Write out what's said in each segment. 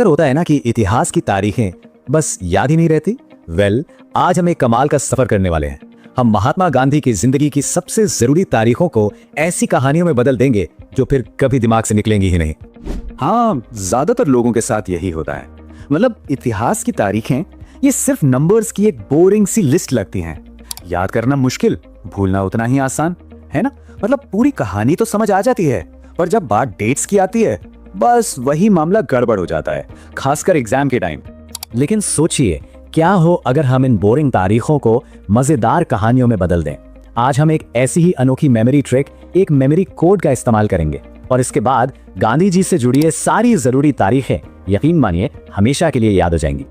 अक्सर होता है ना कि इतिहास की तारीखें बस याद ही नहीं रहती। आज हम एक कमाल का सफर करने वाले हैं। हम महात्मा गांधी की जिंदगी की सबसे जरूरी तारीखों को ऐसी कहानियों में बदल देंगे जो फिर कभी दिमाग से निकलेंगी ही नहीं। हाँ, ज्यादातर लोगों के साथ यही होता है। मतलब इतिहास की तारीखें ये सिर्फ नंबर्स की एक बोरिंग सी लिस्ट लगती हैं। याद करना मुश्किल, भूलना उतना ही आसान, है ना। मतलब पूरी कहानी तो समझ आ जाती है, पर जब बात डेट्स की आती है बस वही मामला गड़बड़ हो जाता है, खासकर एग्जाम के टाइम। लेकिन सोचिए क्या हो अगर हम इन बोरिंग तारीखों को मजेदार कहानियों में बदल दें। आज हम एक ऐसी ही अनोखी मेमोरी ट्रिक, एक मेमोरी कोड का इस्तेमाल करेंगे और इसके बाद गांधी जी से जुड़ी ये सारी जरूरी तारीखें यकीन मानिए हमेशा के लिए याद हो जाएंगी।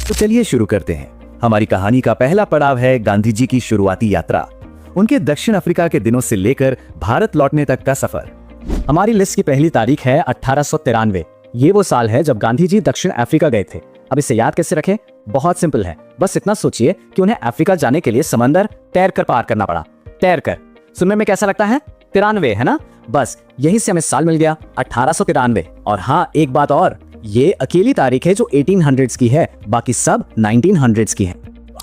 तो चलिए शुरू करते हैं। हमारी कहानी का पहला पड़ाव है गांधी जी की शुरुआती यात्रा, उनके दक्षिण अफ्रीका के दिनों से लेकर भारत लौटने तक का सफर। हमारी लिस्ट की पहली तारीख है 1893। ये वो साल है जब गांधी जी दक्षिण अफ्रीका गए थे। अब इसे याद कैसे रखें? बहुत सिंपल है, बस इतना सोचिए कि उन्हें अफ्रीका जाने के लिए समंदर तैरकर पार करना पड़ा। तैरकर सुनने में कैसा लगता है? 93 है ना। बस यहीं से हमें साल मिल गया 1893। और हाँ, एक बात और, ये अकेली तारीख है जो 1800s की है, बाकी सब 1900s की है।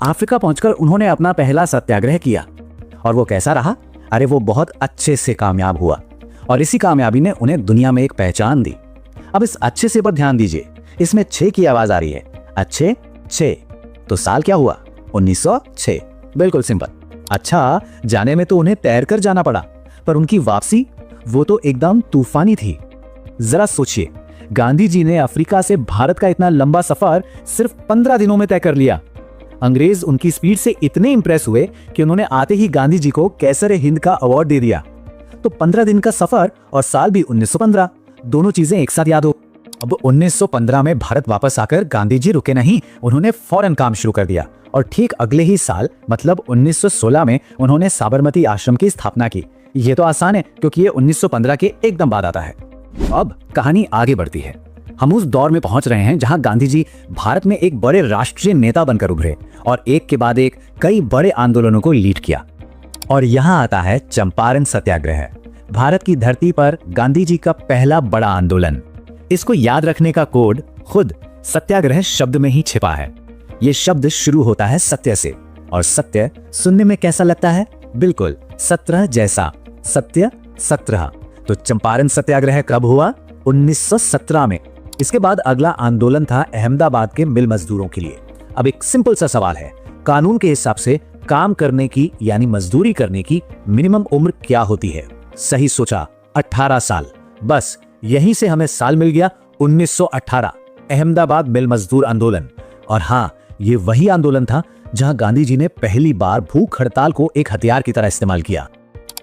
अफ्रीका पहुंचकर उन्होंने अपना पहला सत्याग्रह किया और वो कैसा रहा? अरे वो बहुत अच्छे से कामयाब हुआ और इसी कामयाबी ने उन्हें दुनिया में एक पहचान दी। अब इस अच्छे से पर ध्यान दीजिए, इसमें 6 की आवाज आ रही है। अच्छे 6, तो साल क्या हुआ? 1906। बिल्कुल सिंपल। अच्छा, जाने में तो उन्हें तैरकर जाना पड़ा, पर उनकी वापसी वो तो एकदम तूफानी थी। जरा सोचिए, गांधी जी ने अफ्रीका से भारत का इतना लंबा सफर सिर्फ 15 दिनों में तय कर लिया। अंग्रेज उनकी स्पीड से इतने इंप्रेस हुए कि उन्होंने आते ही गांधी जी को कैसर हिंद का अवार्ड दे दिया। तो 15 दिन का सफर और साल भी 1915, दोनों चीजें एक साथ याद हो। अब 1915 में भारत वापस आकर गांधी जी रुके नहीं, उन्होंने फौरन काम शुरू कर दिया और ठीक अगले ही साल मतलब 1916 में उन्होंने साबरमती आश्रम की स्थापना की। ये तो आसान है क्योंकि ये 1915 के एकदम बाद आता है। अब कहानी आगे बढ़ती है। हम उस दौर में पहुंच रहे हैं जहां गांधी जी भारत में एक बड़े राष्ट्रीय नेता बनकर उभरे और एक के बाद एक कई बड़े आंदोलनों को लीड किया। और यहाँ आता है चंपारण सत्याग्रह, भारत की धरती पर गांधी जी का पहला बड़ा आंदोलन। इसको याद रखने का कोड खुद सत्याग्रह शब्द में ही छिपा है। ये शब्द शुरू होता है सत्य से, और सत्य सुनने में कैसा लगता है? बिल्कुल 17 जैसा, सत्य 17। तो चंपारण सत्याग्रह कब हुआ? 1917 में। इसके बाद अगला आंदोलन था अहमदाबाद के मिल मजदूरों के लिए। अब एक सिंपल सा सवाल है, कानून के हिसाब से काम करने की यानी मजदूरी करने की मिनिमम उम्र क्या होती है? सही सोचा, 18 साल। बस यहीं से हमें साल मिल गया 1918, अहमदाबाद मिल मजदूर आंदोलन। और हाँ, ये वही आंदोलन था जहां गांधी जी ने पहली बार भूख हड़ताल को एक हथियार की तरह इस्तेमाल किया।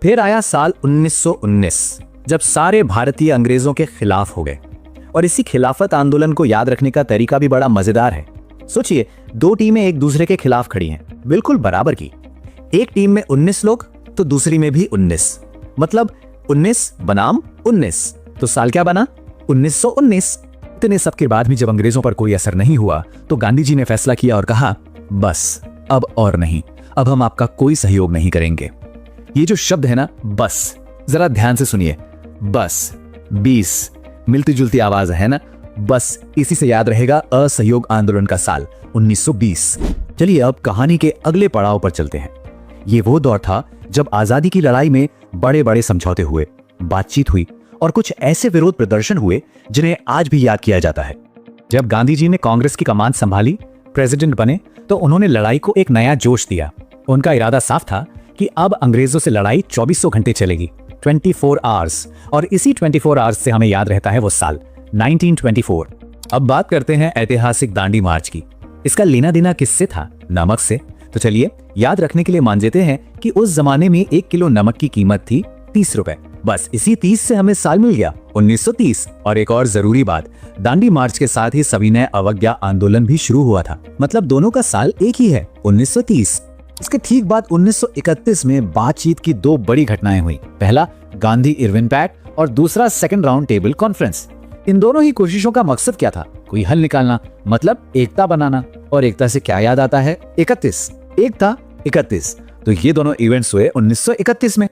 फिर आया साल 1919, जब सारे भारतीय अंग्रेजों के खिलाफ हो गए। और इसी खिलाफत आंदोलन को याद रखने का तरीका भी बड़ा मजेदार है। सोचिए, 2 टीमें एक दूसरे के खिलाफ खड़ी हैं, बिल्कुल बराबर की। एक टीम में 19 लोग तो दूसरी में भी 19, मतलब 19 बनाम 19, तो साल क्या बना? 1919। इतने सब के बाद भी जब अंग्रेजों पर कोई असर नहीं हुआ तो गांधी जी ने फैसला किया और कहा, बस अब और नहीं, अब हम आपका कोई सहयोग नहीं करेंगे। ये जो शब्द है ना, बस, जरा ध्यान से सुनिए। बस 20 मिलती जुलती आवाज है ना। बस इसी से याद रहेगा असहयोग आंदोलन का साल 1920। चलिए अब कहानी के अगले पड़ाव पर चलते हैं। ये वो दौर था जब आजादी की लड़ाई में बड़े बड़े समझौते हुए, बातचीत हुई और कुछ ऐसे विरोध प्रदर्शन हुए जिन्हें आज भी याद किया जाता है। जब गांधी जी ने कांग्रेस की कमान संभाली, प्रेसिडेंट बने, तो उन्होंने लड़ाई को एक नया जोश दिया। उनका इरादा साफ था कि अब अंग्रेजों से लड़ाई 2400 घंटे चलेगी, 24 आवर्स। और इसी 24 आवर्स से हमें याद रहता है वो साल 1924। अब बात करते हैं ऐतिहासिक दांडी मार्च की। इसका लेना देना किससे था? नमक से। तो चलिए याद रखने के लिए मान लेते हैं कि उस जमाने में 1 किलो नमक की कीमत थी 30 रुपए। बस इसी 30 से हमें साल मिल गया 1930। और एक और जरूरी बात, दांडी मार्च के साथ ही सविनय अवज्ञा आंदोलन भी शुरू हुआ था, मतलब दोनों का साल एक ही है, 1930। इसके ठीक बाद 1931 में बातचीत की 2 बड़ी घटनाएं हुई। पहला गांधी इरविन पैक्ट और दूसरा सेकंड राउंड टेबल कॉन्फ्रेंस। इन दोनों ही कोशिशों का मकसद क्या था? कोई हल निकालना, मतलब एकता बनाना। और एकता से क्या याद आता है? 31, एकता 31। तो ये दोनों इवेंट्स हुए 1931 में।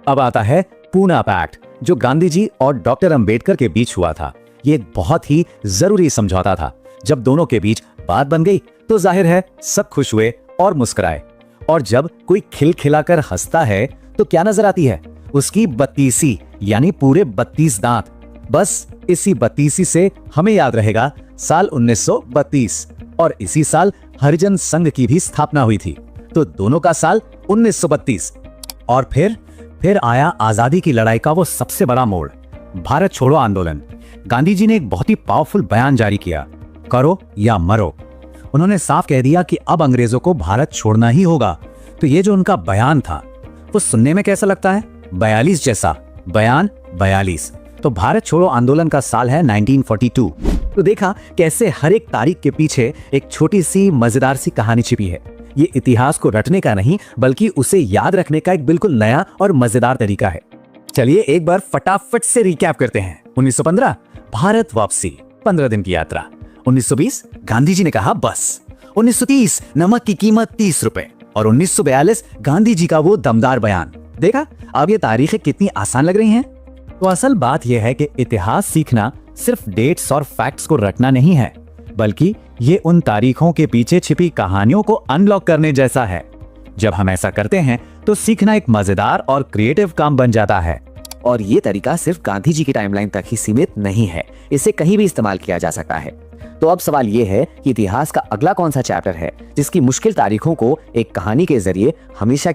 अब आता है पूना पैक्ट, जो गांधी जी और डॉक्टर अंबेडकर के बीच हुआ था। ये एक बहुत ही जरूरी समझौता था। जब दोनों के बीच बात बन गई तो जाहिर है सब खुश हुए और मुस्कुराए। और जब कोई खिलखिलाकर हंसता है तो क्या नजर आती है? उसकी बत्तीसी, यानी पूरे 32 दांत। बस इसी बत्तीसी से हमें याद रहेगा साल 1932, और इसी साल हरिजन संघ की भी स्थापना हुई थी। तो दोनों का साल 1932। और फिर आया आजादी की लड़ाई का वो सबसे बड़ा मोड़, भारत छोड़ो आंदोलन। गांधी जी ने एक बहुत ही पावरफुल बयान जारी किया, करो या मरो। उन्होंने साफ कह दिया कि अब अंग्रेजों को भारत छोड़ना ही होगा। तो ये जो उनका बयान था वो सुनने में कैसा लगता है? 42 जैसा बयान, 42। तो भारत छोड़ो आंदोलन का साल है 1942। तो देखा कैसे हर एक तारीख के पीछे एक छोटी सी मजेदार सी कहानी छिपी है। ये इतिहास को रटने का नहीं बल्कि उसे याद रखने का एक बिल्कुल नया और मजेदार तरीका है। चलिए एक बार फटाफट से रिकैप करते हैं। 1915 भारत वापसी, 15 दिन की यात्रा। 1920 गांधी जी ने कहा बस। 1930 नमक की कीमत 30 रुपए। और 1942 गांधी जी का वो दमदार बयान। देखा अब ये तारीखें कितनी आसान लग रही हैं? तो असल बात यह है कि इतिहास सीखना सिर्फ डेट्स और फैक्ट्स को रटना नहीं है, बल्कि ये उन तारीखों के पीछे छिपी कहानियों को अनलॉक करने जैसा है। जब हम ऐसा करते हैं तो सीखना एक मजेदार और क्रिएटिव काम बन जाता है। और ये तरीका सिर्फ गांधी जी की टाइमलाइन तक ही सीमित नहीं है, इसे कहीं भी इस्तेमाल किया जा सकता है। तो अब सवाल ये है कि इतिहास का अगला कौन सा चैप्टर है जिसकी मुश्किल तारीखों को एक कहानी के जरिए हमेशा